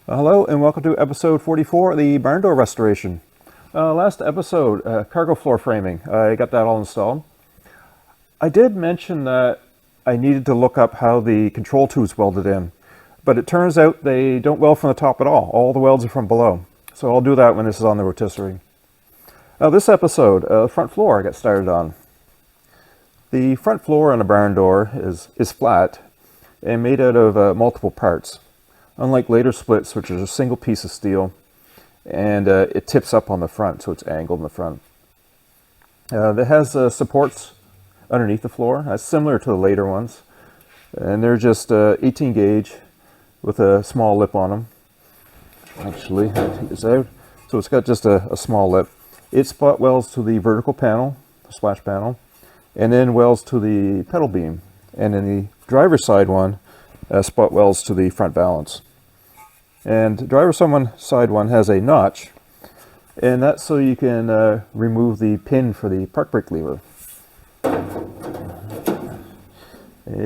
Hello and welcome to episode 44 of the barn door restoration. Last episode, cargo floor framing. I got that all installed. I did mention that I needed to look up how the control tubes welded in, but it turns out they don't weld from the top at all. All the welds are from below. So I'll do that when this is on the rotisserie. This episode, front floor I got started on. The front floor on a barn door is flat and made out of multiple parts. Unlike later splits, which is a single piece of steel, and it tips up on the front, so it's angled in the front. It has supports underneath the floor. That's similar to the later ones, and they're just 18 gauge with a small lip on them. Actually, I'll take this out. So it's got just a small lip. It spot welds to the vertical panel, the splash panel, and then welds to the pedal beam. And in the driver's side one, spot welds to the front valance. And the driver's side one has a notch, and that's so you can remove the pin for the park brake lever. A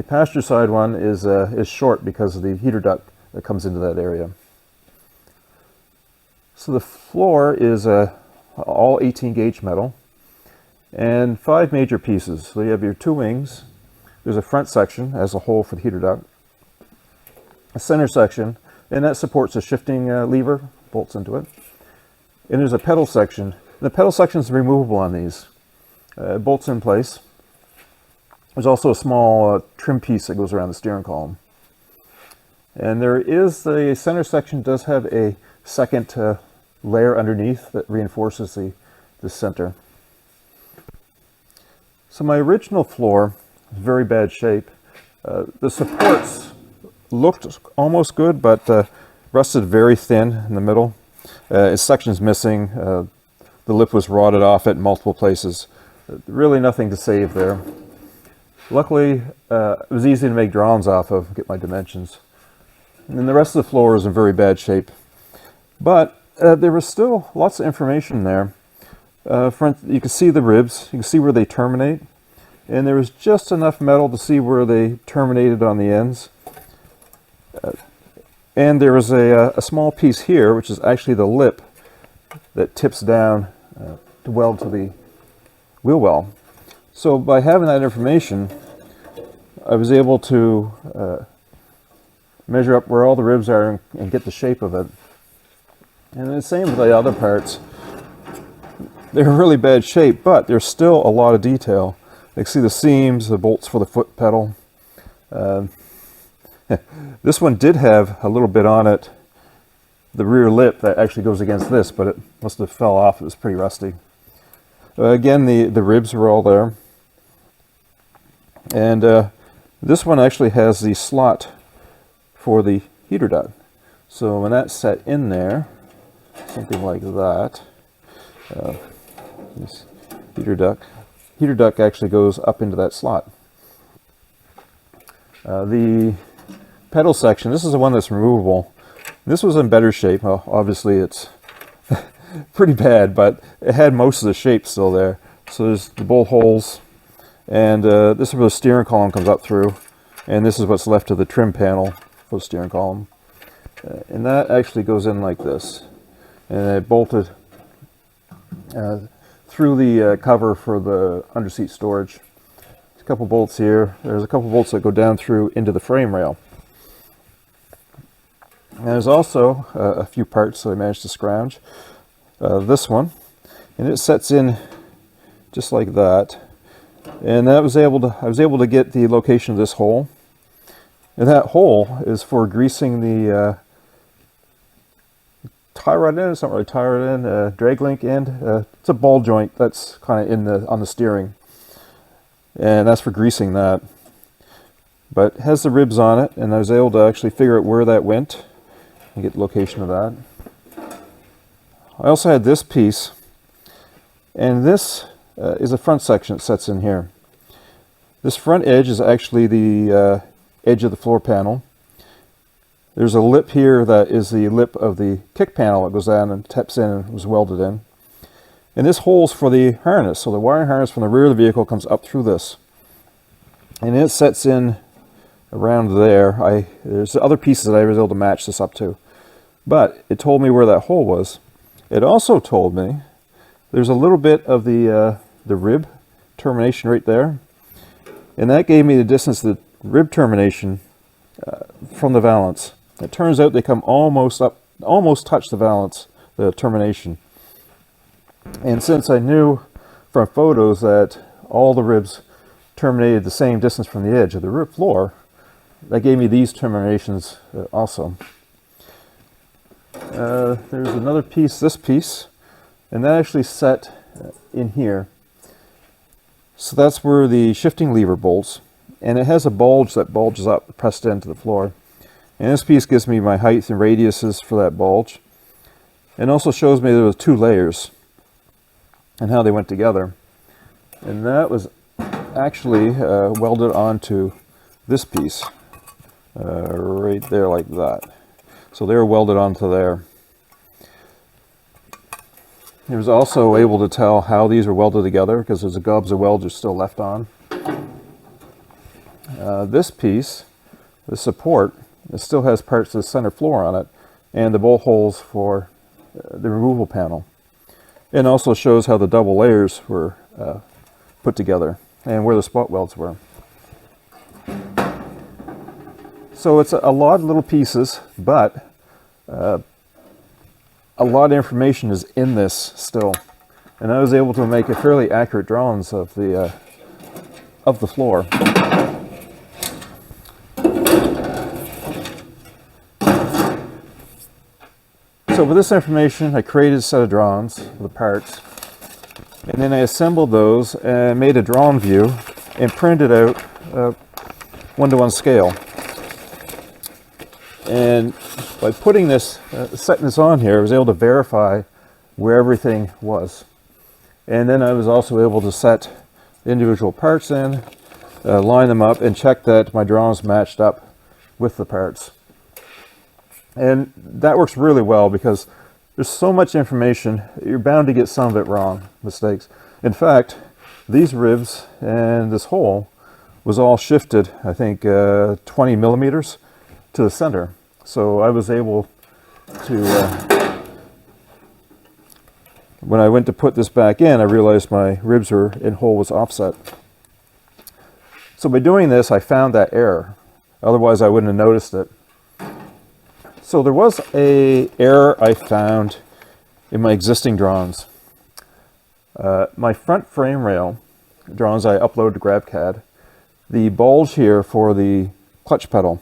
passenger side one is short because of the heater duct that comes into that area. So the floor is all 18 gauge metal and 5 major pieces. So you have your 2 wings. There's a front section as a hole for the heater duct, a center section, and that supports a shifting lever, bolts into it. And there's a pedal section. The pedal section is removable on these. Bolts in place. There's also a small trim piece that goes around the steering column. And there is the center section does have a second layer underneath that reinforces the center. So my original floor is very bad shape. The supports looked almost good, but rusted very thin in the middle. Its section's missing. The lip was rotted off at multiple places. Really nothing to save there. Luckily, it was easy to make drawings off of, get my dimensions. And then the rest of the floor is in very bad shape. But there was still lots of information there. You can see the ribs, you can see where they terminate. And there was just enough metal to see where they terminated on the ends. And there was a small piece here, which is actually the lip that tips down to weld to the wheel well. So by having that information, I was able to measure up where all the ribs are and get the shape of it. And the same with the other parts. They're in really bad shape, but there's still a lot of detail. You can see the seams, the bolts for the foot pedal. This one did have a little bit on it, the rear lip that actually goes against this, but it must have fell off. It was pretty rusty. Again, the ribs were all there. And this one actually has the slot for the heater duct. So when that's set in there, something like that, this heater duct actually goes up into that slot. The pedal section, this is the one that's removable. This was in better shape. Well, obviously it's pretty bad, but it had most of the shape still there. So there's the bolt holes, and this is where the steering column comes up through, and this is what's left of the trim panel for the steering column. And that actually goes in like this, and it bolted through the cover for the underseat storage. There's a couple bolts here. There's a couple bolts that go down through into the frame rail. And there's also a few parts that I managed to scrounge. This one, and it sets in just like that. And I was able to get the location of this hole. And that hole is for greasing the tie rod end. It's not really tie rod end, drag link end. It's a ball joint that's kind of on the steering, and that's for greasing that. But it has the ribs on it, and I was able to actually figure out where that went and get the location of that. I also had this piece, and this is a front section that sets in here. This front edge is actually the edge of the floor panel. There's a lip here that is the lip of the kick panel that goes down and taps in and was welded in. And this hole's for the harness, so the wiring harness from the rear of the vehicle comes up through this. And it sets in around there. There's other pieces that I was able to match this up to. but it told me where that hole was. It also told me there's a little bit of the rib termination right there, and that gave me the distance of the rib termination from the valance. It turns out they come almost touch the valance, the termination. And since I knew from photos that all the ribs terminated the same distance from the edge of the rib floor, that gave me these terminations also. There's another piece, this piece, and that actually set in here. So that's where the shifting lever bolts, and it has a bulge that bulges up, pressed into the floor. And this piece gives me my height and radiuses for that bulge. And also shows me there was 2 layers and how they went together. And that was actually welded onto this piece right there like that. So they were welded onto there. I was also able to tell how these are welded together because there's a gobs of welds are still left on. This piece, the support, it still has parts of the center floor on it and the bolt holes for the removal panel. It also shows how the double layers were put together and where the spot welds were. So it's a lot of little pieces, but a lot of information is in this still. And I was able to make a fairly accurate drawings of the floor. So with this information, I created a set of drawings of the parts, and then I assembled those and made a drawn view and printed out a 1:1 scale. And by putting this, setting this on here, I was able to verify where everything was. And then I was also able to set individual parts in, line them up, and check that my drawings matched up with the parts. And that works really well because there's so much information, you're bound to get some of it wrong, mistakes. In fact, these ribs and this hole was all shifted, I think 20 millimeters to the center. So I was able to, when I went to put this back in, I realized my ribs and hole was offset. So by doing this, I found that error. Otherwise, I wouldn't have noticed it. So there was an error I found in my existing drawings. My front frame rail drawings I uploaded to GrabCAD, the bulge here for the clutch pedal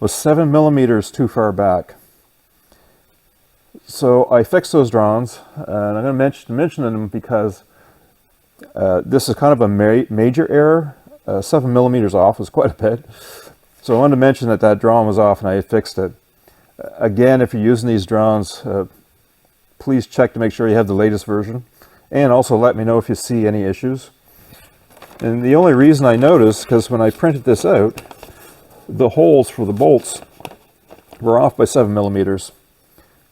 was 7 millimeters too far back. So I fixed those drawings, and I'm going to mention them because this is kind of a major error. 7 millimeters off was quite a bit. So I wanted to mention that that drawing was off and I had fixed it. Again, if you're using these drawings, please check to make sure you have the latest version, and also let me know if you see any issues. And the only reason I noticed, because when I printed this out, the holes for the bolts were off by 7 millimeters.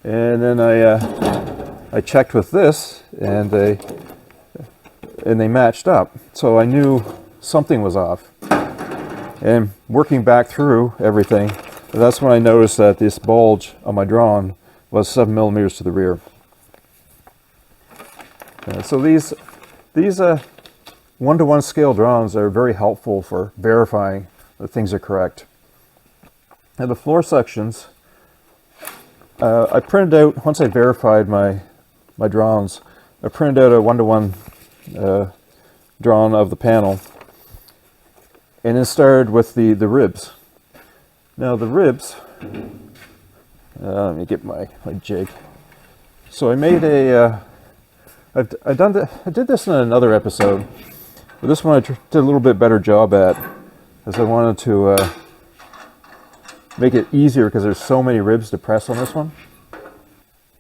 And then I checked with this, and they matched up. So I knew something was off. And working back through everything, that's when I noticed that this bulge on my drawing was 7 millimeters to the rear. So these 1:1 scale drawings are very helpful for verifying that things are correct. Now the floor sections, I printed out, once I verified my drawings, I printed out a 1:1 drawing of the panel, and then started with the ribs. Now the ribs, let me get my jig. So I made I did this in another episode, but this one I did a little bit better job at, as I wanted to make it easier because there's so many ribs to press on this one.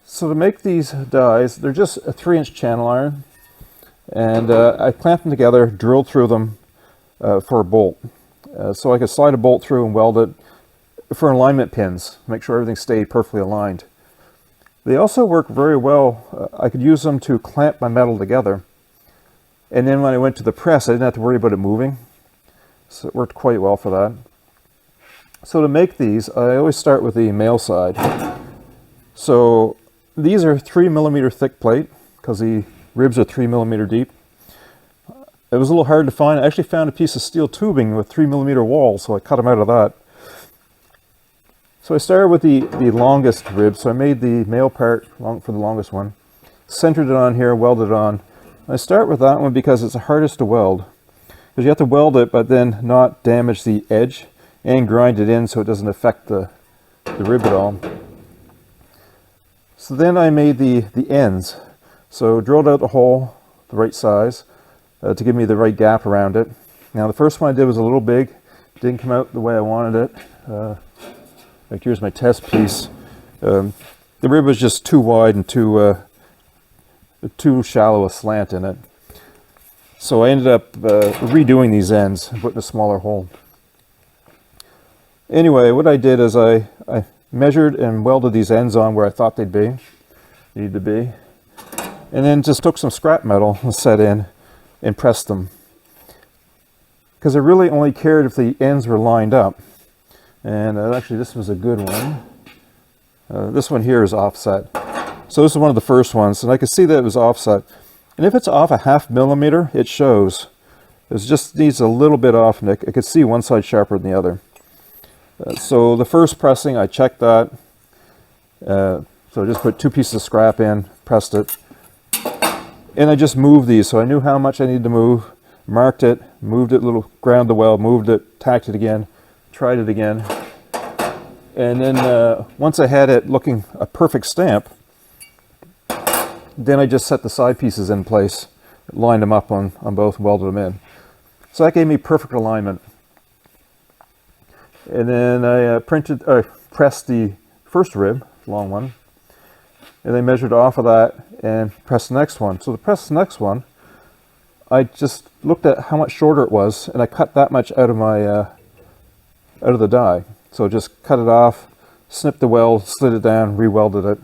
So to make these dies, they're just a 3-inch channel iron, and I clamped them together, drilled through them for a bolt. So I could slide a bolt through and weld it for alignment pins, make sure everything stayed perfectly aligned. They also work very well. I could use them to clamp my metal together. And then when I went to the press, I didn't have to worry about it moving. So it worked quite well for that. So to make these, I always start with the male side. So these are 3mm thick plate because the ribs are 3mm deep. It was a little hard to find. I actually found a piece of steel tubing with 3mm walls, so I cut them out of that. So I started with the longest rib, so I made the male part for the longest one, centered it on here, welded it on. I start with that one because it's the hardest to weld, because you have to weld it but then not damage the edge and grind it in so it doesn't affect the rib at all. So then I made the ends. So drilled out the hole the right size to give me the right gap around it. Now the first one I did was a little big, didn't come out the way I wanted it. Like here's my test piece. The rib was just too wide and too shallow a slant in it. So I ended up redoing these ends and putting a smaller hole. Anyway, what I did is I measured and welded these ends on where I thought they'd need to be. And then just took some scrap metal and set in and pressed them. Because I really only cared if the ends were lined up. And actually this was a good one. This one here is offset. So this is one of the first ones, and I could see that it was offset. And if it's off a 0.5 millimeter, it shows. It just needs a little bit off, and I could see one side sharper than the other. So the first pressing, I checked that. So I just put 2 pieces of scrap in, pressed it. And I just moved these, so I knew how much I needed to move, marked it, moved it a little, ground the weld, moved it, tacked it again, tried it again. And then once I had it looking a perfect stamp, then I just set the side pieces in place, lined them up on both, welded them in. So that gave me perfect alignment. And then I pressed the first rib, long one, and then measured off of that and pressed the next one. So to press the next one, I just looked at how much shorter it was, and I cut that much out of my out of the die. So just cut it off, snipped the weld, slid it down, re-welded it.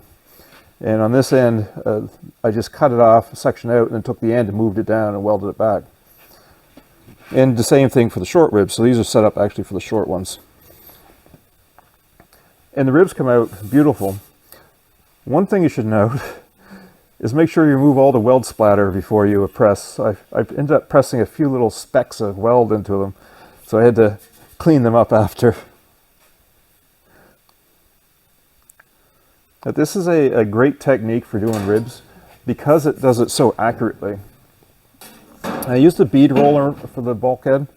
And on this end, I just cut it off, sectioned out, and then took the end and moved it down and welded it back. And the same thing for the short ribs. So these are set up actually for the short ones. And the ribs come out beautiful. One thing you should note is make sure you remove all the weld splatter before you press. I ended up pressing a few little specks of weld into them, so I had to clean them up after. But this is a great technique for doing ribs because it does it so accurately. I used a bead roller for the bulkhead.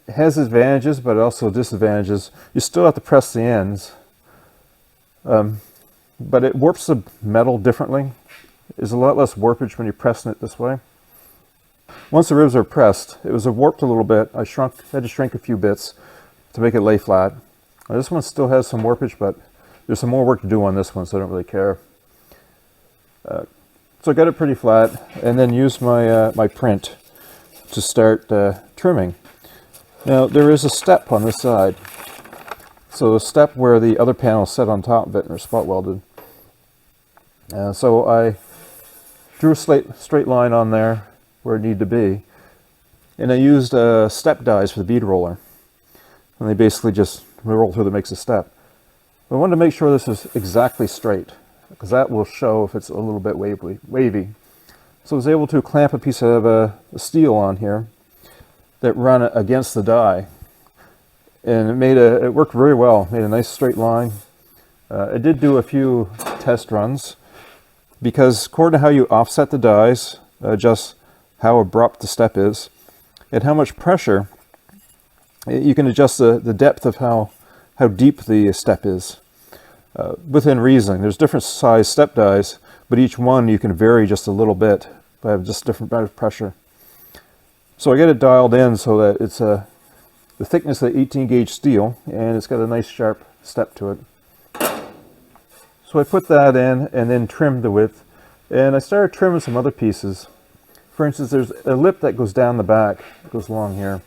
It has advantages, but also disadvantages. You still have to press the ends, but it warps the metal differently. There's a lot less warpage when you're pressing it this way. Once the ribs are pressed, it was warped a little bit. I had to shrink a few bits to make it lay flat. Now, this one still has some warpage, but there's some more work to do on this one, so I don't really care. So I got it pretty flat, and then used my my print to start trimming. Now there is a step on this side, so a step where the other panel is set on top of it and are spot welded. So I drew a straight line on there where it needed to be, and I used step dies for the bead roller, and they basically just roll through that makes a step. I wanted to make sure this is exactly straight, because that will show if it's a little bit wavy. So I was able to clamp a piece of steel on here that run against the die, and it worked very well. Made a nice straight line. I did do a few test runs, because according to how you offset the dies, adjust how abrupt the step is, and how much pressure, you can adjust the depth of how deep the step is. Within reason. There's different size step dies, but each one you can vary just a little bit by just different amount of pressure. So I get it dialed in so that it's the thickness of the 18 gauge steel, and it's got a nice sharp step to it. So I put that in and then trimmed the width, and I started trimming some other pieces. For instance, there's a lip that goes down the back, it goes along here.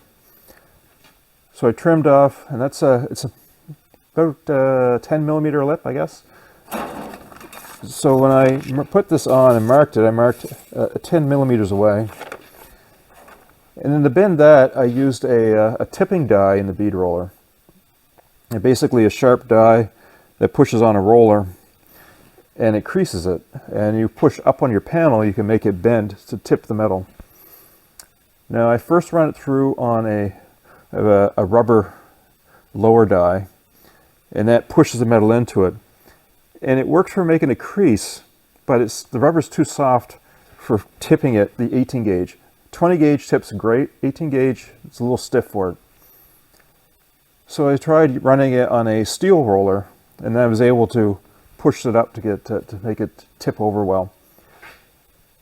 So I trimmed off, and it's about 10mm lip, I guess. So when I put this on and marked it, I marked 10mm away. And then to bend that, I used a tipping die in the bead roller. And basically a sharp die that pushes on a roller and it creases it. And you push up on your panel, you can make it bend to tip the metal. Now I first run it through on a rubber lower die, and that pushes the metal into it. And it works for making a crease, but the rubber's too soft for tipping it, the 18 gauge. 20 gauge tips great, 18 gauge, it's a little stiff for it. So I tried running it on a steel roller, and then I was able to push it up to make it tip over well.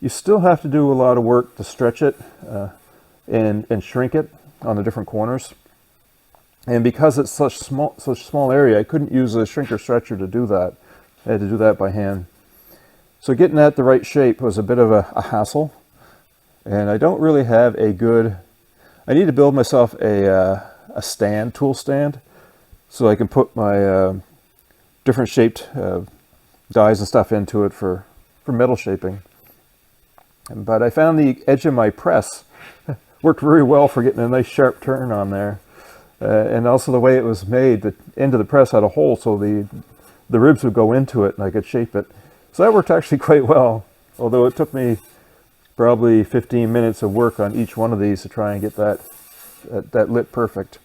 You still have to do a lot of work to stretch it and shrink it on the different corners. And because it's such small area, I couldn't use a shrinker stretcher to do that. I had to do that by hand. So getting that the right shape was a bit of a hassle. And I don't really have a good, I need to build myself a stand, tool stand, so I can put my different shaped dies and stuff into it for metal shaping. But I found the edge of my press worked very well for getting a nice sharp turn on there. And also the way it was made, the end of the press had a hole so the ribs would go into it and I could shape it. So that worked actually quite well, although it took me probably 15 minutes of work on each one of these to try and get that lip perfect.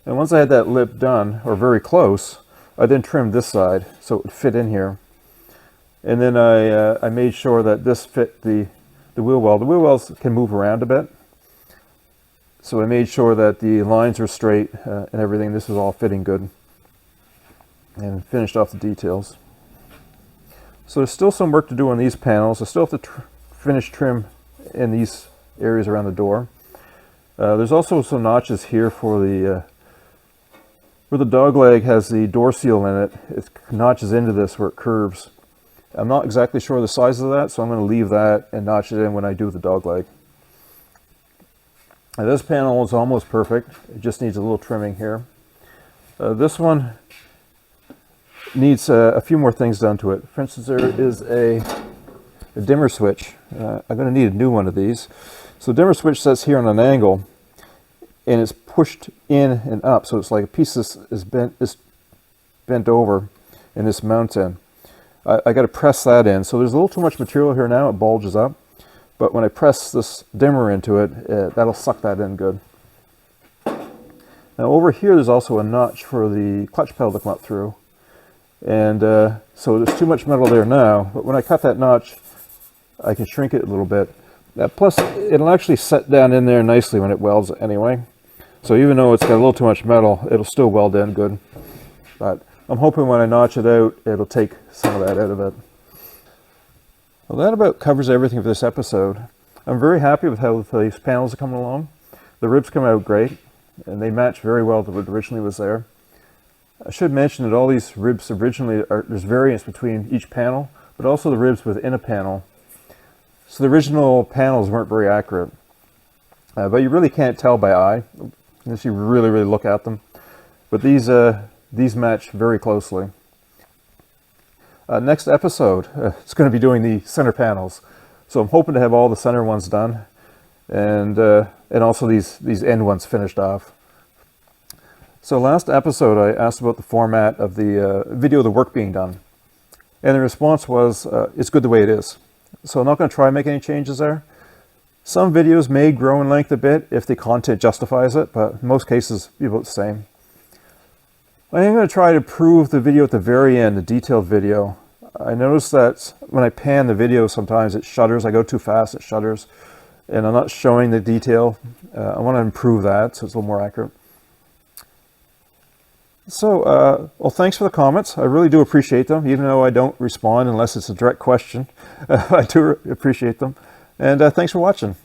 And once I had that lip done, or very close, I then trimmed this side so it would fit in here. And then I made sure that this fit the wheel well. The wheel wells can move around a bit. So I made sure that the lines were straight and everything. This was all fitting good. And finished off the details. So there's still some work to do on these panels. I still have to finish trim in these areas around the door. There's also some notches here for where the dog leg has the door seal in it. It notches into this where it curves. I'm not exactly sure the size of that, so I'm going to leave that and notch it in when I do the dog leg. Now this panel is almost perfect. It just needs a little trimming here. This one needs a few more things done to it. For instance, there is a dimmer switch. I'm going to need a new one of these. So the dimmer switch sits here on an angle, and it's pushed in and up, so it's like a piece is bent over, and this mounts in. I got to press that in. So there's a little too much material here now. It bulges up, but when I press this dimmer into it, that'll suck that in good. Now over here, there's also a notch for the clutch pedal to come up through. And so there's too much metal there now, but when I cut that notch, I can shrink it a little bit. Plus, it'll actually set down in there nicely when it welds anyway. So even though it's got a little too much metal, it'll still weld in good. But I'm hoping when I notch it out, it'll take some of that out of it. Well, that about covers everything for this episode. I'm very happy with how these panels are coming along. The ribs come out great, and they match very well to what originally was there. I should mention that all these ribs originally there's variance between each panel, but also the ribs within a panel. So the original panels weren't very accurate, but you really can't tell by eye unless you really look at them. But these match very closely. Next episode, it's going to be doing the center panels. So I'm hoping to have all the center ones done, and also these end ones finished off. So last episode, I asked about the format of the video of the work being done. And the response was, it's good the way it is. So I'm not going to try and make any changes there. Some videos may grow in length a bit if the content justifies it, but in most cases, it'll be about the same. I am going to try to improve the video at the very end, the detailed video. I notice that when I pan the video, sometimes it shudders. I go too fast, it shudders. And I'm not showing the detail. I want to improve that so it's a little more accurate. So, well, thanks for the comments. I really do appreciate them, even though I don't respond unless it's a direct question. I do appreciate them. And thanks for watching.